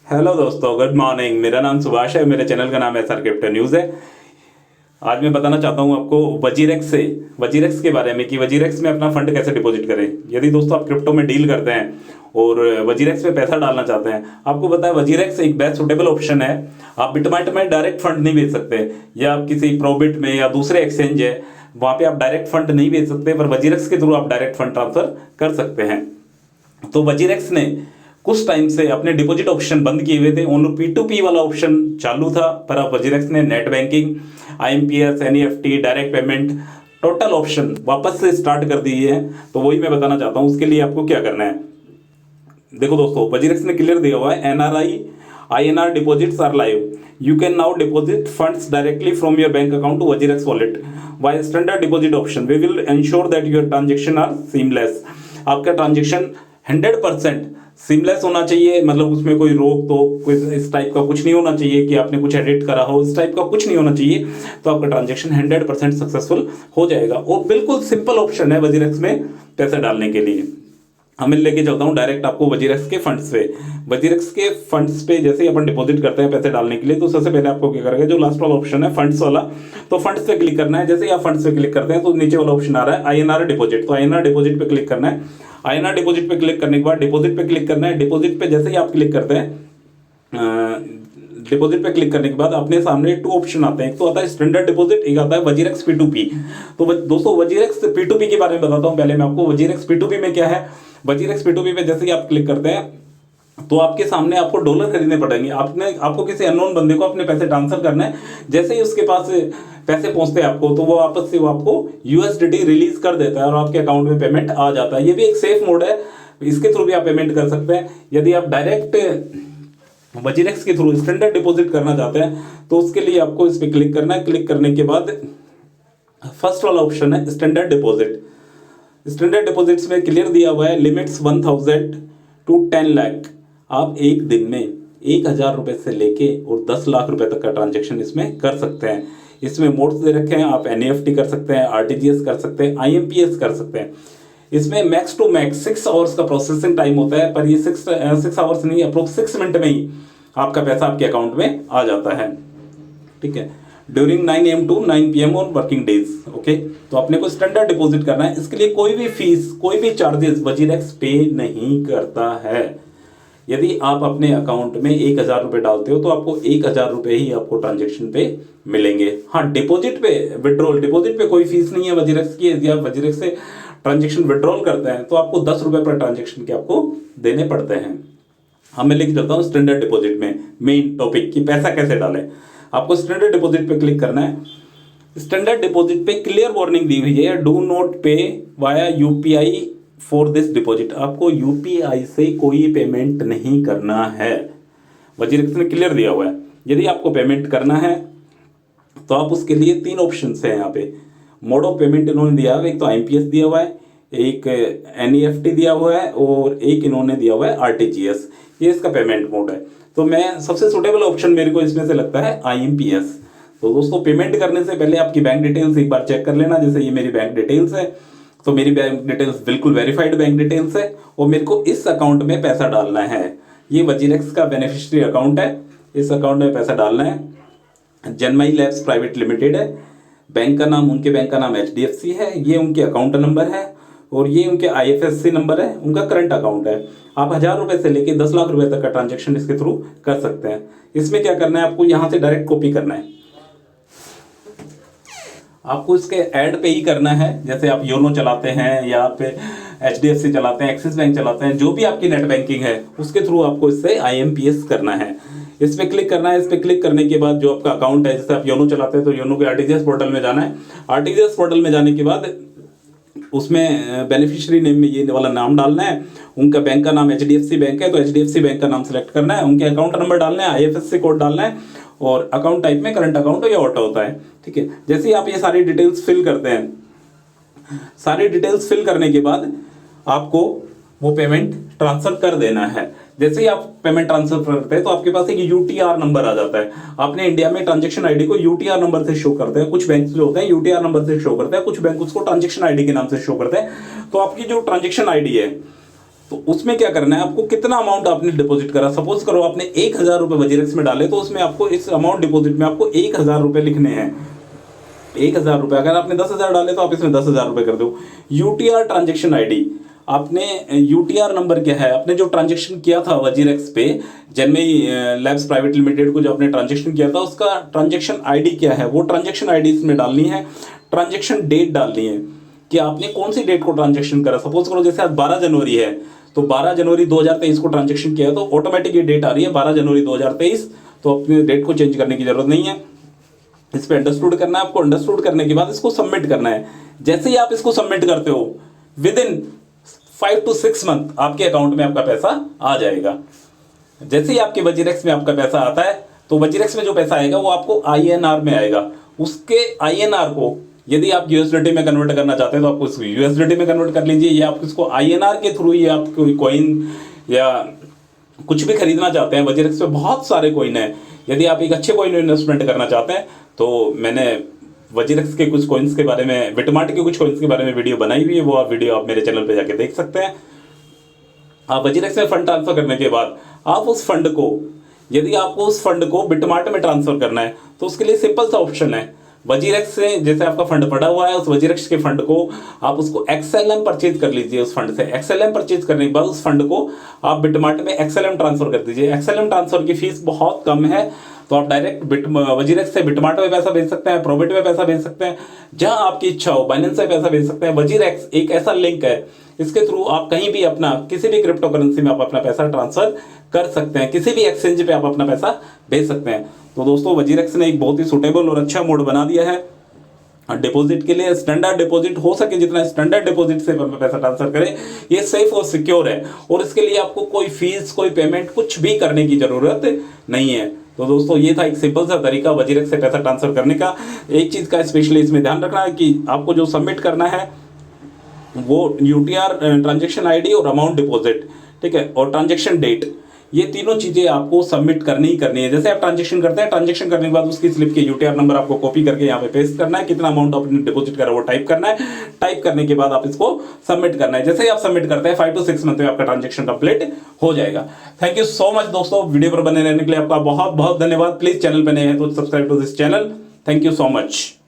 Hello दोस्तों, good morning. मेरा नाम सुभाष है, मेरे चैनल का नाम एसआर क्रिप्टो न्यूज़ है। आज मैं बताना चाहता हूं आपको वजीरेक्स के बारे में कि वजीरेक्स में अपना फंड कैसे डिपॉजिट करें। यदि दोस्तों आप क्रिप्टो में डील करते हैं और वजीरेक्स में पैसा डालना चाहते हैं, आपको पता है वजीरेक्स एक बेस्ट सुटेबल ऑप्शन है। आप बिटमार्ट में डायरेक्ट फंड नहीं भेज सकते, या आप किसी प्रोबिट में या दूसरे एक्सचेंज है वहां पे आप डायरेक्ट फंड नहीं भेज सकते, पर वजीरेक्स के थ्रू आप डायरेक्ट फंड ट्रांसफर कर सकते हैं। तो वजीरेक्स ने कुछ टाइम से अपने डिपॉजिट ऑप्शन बंद किए हुए थे, उन P2P वाला ऑप्शन चालू था, पर अब वजीरेक्स ने net banking, IMPS, NEFT, direct payment total option वापस से स्टार्ट कर दिए हैं। तो वही मैं बताना चाहता हूँ उसके लिए आपको क्या करना है। देखो दोस्तों, वजीरेक्स ने क्लियर दिया हुआ है NRI INR deposits are live, you can now deposit funds directly from your bank account to WazirX wallet via standard deposit option, we will ensure that your transaction are seamless. आपका transaction 100% seamless होना चाहिए, मतलब उसमें कोई रोक तो कोई इस टाइप का कुछ नहीं होना चाहिए कि आपने कुछ एडिट करा हो, इस टाइप का कुछ नहीं होना चाहिए। तो आपका ट्रांजेक्शन 100% सक्सेसफुल हो जाएगा और बिल्कुल सिंपल ऑप्शन है वजीरेक्स में पैसे डालने के लिए। मैं लेके चलता हूँ डायरेक्ट आपको वजीरेक्स के फंड्स पे। वजीरेक्स के फंड्स पे जैसे ही अपन डिपॉजिट करते हैं पैसे डालने के लिए, तो सबसे पहले आपको क्या करेंगे, जो लास्ट वाला ऑप्शन है फंड्स वाला, तो फंड्स पे क्लिक करना है। जैसे ही आप फंड्स पे क्लिक करते हैं तो नीचे वाला ऑप्शन आ रहा है INR डिपॉजिट, तो INR डिपॉजिट पे क्लिक करना है। INR डिपॉजिट पे क्लिक करने के बाद डिपॉजिट पे क्लिक करना है। डिपॉजिट पे जैसे ही आप क्लिक करते हैं, डिपॉजिट पे क्लिक करने के बाद अपने सामने 2 ऑप्शन आते हैं, एक तो आता है स्टैंडर्ड डिपॉजिट, एक आता है वजीरेक्स P2P। तो दोस्तों वजीरेक्स P2P के बारे में बताता हूं पहले मैं आपको। वजीरेक्स P2P में क्या है, वजीरेक्स P2P पे जैसे ही आप क्लिक करते हैं तो आपके सामने आपको डॉलर खरीदने पड़ेंगे। आपको किसी अननोन बंदे को अपने पैसे ट्रांसफर करना है। जैसे ही उसके पास पैसे पहुंचते हैं आपको, तो वो वापस से वो आपको USDT रिलीज कर देता है और आपके अकाउंट में पेमेंट आ जाता है। ये भी एक सेफ मोड है, इसके थ्रू भी आप पेमेंट कर सकते हैं। यदि आप डायरेक्ट वजीरेक्स के थ्रू स्टैंडर्ड डिपॉजिट करना चाहते हैं तो उसके लिए आपको इस पर क्लिक करना है। क्लिक करने के बाद फर्स्ट वाला ऑप्शन है स्टैंडर्ड डिपॉजिट। स्टैंडर्ड डिपॉजिट्स में क्लियर दिया हुआ है लिमिट्स 1000 to 10 लाख। आप एक दिन में 1000 रुपए से लेके और 10 लाख रुपए तक का ट्रांजेक्शन इसमें कर सकते हैं। इसमें मोड्स दे रखे हैं, आप NEFT कर सकते हैं, RTGS कर सकते हैं, IMPS कर सकते हैं। इसमें मैक्स टू मैक्स 6 आवर्स का प्रोसेसिंग टाइम होता है, पर ये 6 आवर्स नहीं, अप्रोक्स 6 मिनट में ही आपका पैसा आपके अकाउंट में आ जाता है। ठीक है, during 9 AM to 9 PM on working days. Okay, तो अपने को स्टैंडर्ड डिपॉजिट करना है। इसके लिए कोई भी फीस, कोई भी चार्जेस वजीरेक्स पे नहीं करता है। यदि आप अपने अकाउंट में 1000 रुपए डालते हो तो आपको 1000 रुपए ही आपको ट्रांजेक्शन पे मिलेंगे। हाँ, डिपॉजिट पे डिपॉजिट पे कोई फीस नहीं है वजीरेक्स की। यदि आप वजीरेक्स से ट्रांजेक्शन विड्रॉल करते हैं तो आपको 10 रुपए पर ट्रांजेक्शन के आपको देने पड़ते हैं। हाँ, मैं लेके चलता हूँ स्टैंडर्ड डिपॉजिट में मेन टॉपिक कि पैसा कैसे डालें। आपको स्टैंडर्ड डिपॉजिट पे क्लिक करना है। स्टैंडर्ड डिपॉजिट पे क्लियर वार्निंग दी हुई है, डू नॉट पे via UPI for this deposit. आपको UPI से कोई पेमेंट नहीं करना है, वजीरेक्स ने क्लियर दिया हुआ है। यदि आपको पेमेंट करना है तो आप उसके लिए 3 ऑप्शन है यहाँ पे। मोड ऑफ पेमेंट इन्होंने दिया हुआ है, एक तो IMPS दिया हुआ है, एक NEFT दिया हुआ है और एक इन्होंने दिया हुआ है RTGS। ये इसका पेमेंट मोड है। तो मैं सबसे सुटेबल ऑप्शन मेरे को इसमें से लगता है IMPS। तो दोस्तों, पेमेंट करने से पहले आपकी बैंक डिटेल्स एक बार चेक कर लेना। जैसे ये मेरी बैंक डिटेल्स है, तो मेरी बैंक डिटेल्स बिल्कुल वेरीफाइड बैंक डिटेल्स है और मेरे को इस अकाउंट में पैसा डालना है। ये वजीरेक्स का बेनिफिशियरी अकाउंट है, इस अकाउंट में पैसा डालना है। जनमई लैब्स प्राइवेट लिमिटेड है, बैंक का नाम, उनके बैंक का नाम HDFC है, ये उनके अकाउंट नंबर है और ये उनके IFSC नंबर है, उनका करंट अकाउंट है। आप 1000 रुपए से लेके 10 लाख रुपए तक का ट्रांजेक्शन इसके थ्रू कर सकते हैं। इसमें क्या करना है, आपको यहाँ से डायरेक्ट कॉपी करना है। आपको इसके ऐड पे ही करना है। जैसे आप योनो चलाते हैं या आप HDFC चलाते हैं, एक्सिस बैंक चलाते हैं, जो भी आपकी नेट बैंकिंग है उसके थ्रू आपको इससे IMPS करना है। इस पे क्लिक करना है। इस पे क्लिक करने के बाद जो आपका अकाउंट है, जैसे आप योनो चलाते हैं तो योनो के RTGS पोर्टल में जाना है। RTGS पोर्टल में जाने के बाद उसमें बेनिफिशियरी नेम में ये वाला नाम डालना है। उनका बैंक का नाम HDFC बैंक है तो HDFC बैंक का नाम सेलेक्ट करना है। उनके अकाउंट नंबर डालना है, IFSC कोड डालना है और अकाउंट टाइप में करंट अकाउंट या ऑटो होता है। ठीक है, जैसे ही आप ये सारी डिटेल्स फिल करते हैं, सारी डिटेल्स फिल करने के बाद आपको वो पेमेंट ट्रांसफर कर देना है। जैसे ही आप पेमेंट ट्रांसफर करते हैं तो आपके पास एक UTR नंबर आ जाता है। आपने इंडिया में ट्रांजेक्शन आईडी को UTR नंबर से शो करते हैं। कुछ बैंक जो होते हैं UTR नंबर से शो करते हैं, कुछ बैंक उसको ट्रांजेक्शन आईडी के नाम से शो करते हैं। तो आपकी जो ट्रांजेक्शन आईडी है तो उसमें क्या करना है आपको, कितना अमाउंट आपने डिपॉजिट करा। सपोज करो आपने 1000 रुपये वजीरेक्स में डाले, तो उसमें आपको इस अमाउंट डिपॉजिट में आपको 1000 रुपये लिखने हैं। 1000 रुपये, अगर आपने 10,000 डाले तो आप इसमें 10,000 रुपये कर दो। यूटीआर ट्रांजेक्शन आईडी, आपने यूटीआर नंबर क्या है, आपने जो ट्रांजेक्शन किया था वजीरेक्स पे, जनमई लैब्स प्राइवेट लिमिटेड को जो आपने ट्रांजेक्शन किया था, उसका ट्रांजेक्शन आईडी क्या है, वो ट्रांजेक्शन आईडी इसमें डालनी है। ट्रांजेक्शन डेट डालनी है कि आपने कौन सी डेट को ट्रांजेक्शन करा। सपोज करो जैसे आज 12 जनवरी है, तो 12 जनवरी 2023 को ट्रांजेक्शन किया है, तो ऑटोमेटिक ये डेट आ रही है 12 जनवरी 2023, तो अपनी डेट को चेंज करने की जरूरत नहीं है। इस पर अंडरस्टूड करना है आपको। अंडरस्टूड करने के बाद इसको सबमिट करना है। जैसे ही आप इसको सबमिट करते हो, विद इन 5 to 6 मंथ आपके अकाउंट में आपका पैसा आ जाएगा। जैसे ही आपके वजीरेक्स में आपका पैसा आता है, तो वजीरेक्स में जो पैसा आएगा वो आपको INR में आएगा। उसके INR को यदि आप USDT में कन्वर्ट करना चाहते हैं तो आपको इसको USDT में कन्वर्ट कर लीजिए, या आप इसको INR के थ्रू ही आप कोई कॉइन या कुछ भी खरीदना चाहते हैं। वजीरेक्स पे बहुत सारे कॉइन हैं। यदि आप एक अच्छे कॉइन में इन्वेस्टमेंट करना चाहते हैं तो मैंने वजीरेक्स के कुछ कॉइन्स के बारे में, बिटमार्ट के कुछ कॉइन्स के बारे में वीडियो बनाई हुई है, वो आप वीडियो आप मेरे चैनल पे जाके देख सकते हैं। आप वजीरेक्स में फंड ट्रांसफर करने के बाद आप उस फंड को, यदि आपको उस फंड को बिटमार्ट में ट्रांसफर करना है तो उसके लिए सिंपल सा ऑप्शन है। वजीरेक्स से जैसे आपका फंड पड़ा हुआ है, उस वजीरेक्स के फंड को आप उसको XLM परचेज कर लीजिए। उस फंड से XLM परचेज करने के बाद उस फंड को आप बिटमार्ट में XLM ट्रांसफर कर दीजिए। XLM ट्रांसफर की फीस बहुत कम है, तो आप डायरेक्ट वजीरेक्स से बिटमार्ट में पैसा भेज सकते हैं, प्रोबिट में पैसा भेज सकते हैं, जहां आपकी इच्छा हो। बाइनेंस से पैसा भेज सकते हैं। वजीरेक्स एक ऐसा लिंक है, इसके थ्रू आप कहीं भी अपना, किसी भी क्रिप्टो करेंसी में आप अपना पैसा ट्रांसफर कर सकते हैं, किसी भी एक्सचेंज पे आप अपना पैसा भेज सकते हैं। तो दोस्तों वजीरेक्स ने एक बहुत ही सुटेबल और अच्छा मोड बना दिया है डिपॉजिट के लिए। स्टैंडर्ड डिपॉजिट हो सके जितना स्टैंडर्ड डिपॉजिट से पैसा ट्रांसफर करें, ये सेफ और सिक्योर है, और इसके लिए आपको कोई फीस, कोई पेमेंट कुछ भी करने की जरूरत नहीं है। तो दोस्तों ये था एक सिंपल सा तरीका वजीरेक्स से पैसा ट्रांसफर करने का। एक चीज का स्पेशली इसमें ध्यान रखना है कि आपको जो सबमिट करना है वो यूटीआर ट्रांजेक्शन आईडी और अमाउंट डिपॉजिट, ठीक है, और ट्रांजेक्शन डेट, ये तीनों चीजें आपको सबमिट करनी ही करनी है। जैसे आप ट्रांजेक्शन करते हैं, ट्रांजेक्शन करने के बाद उसकी स्लिप के यूटीआर नंबर आपको कॉपी करके यहाँ पे पेस्ट करना है, कितना अमाउंट आपने डिपॉजिट करा वो टाइप करना है। टाइप करने के बाद आप इसको सबमिट करना है। जैसे ही आप सबमिट करते हैं 5 to 6 मंथ में आपका ट्रांजेक्शन कंप्लीट हो जाएगा। थैंक यू सो मच दोस्तों, वीडियो पर बने रहने के लिए आपका बहुत बहुत धन्यवाद। प्लीज चैनल पर नए हैं तो subscribe to this channel. Thank you so much.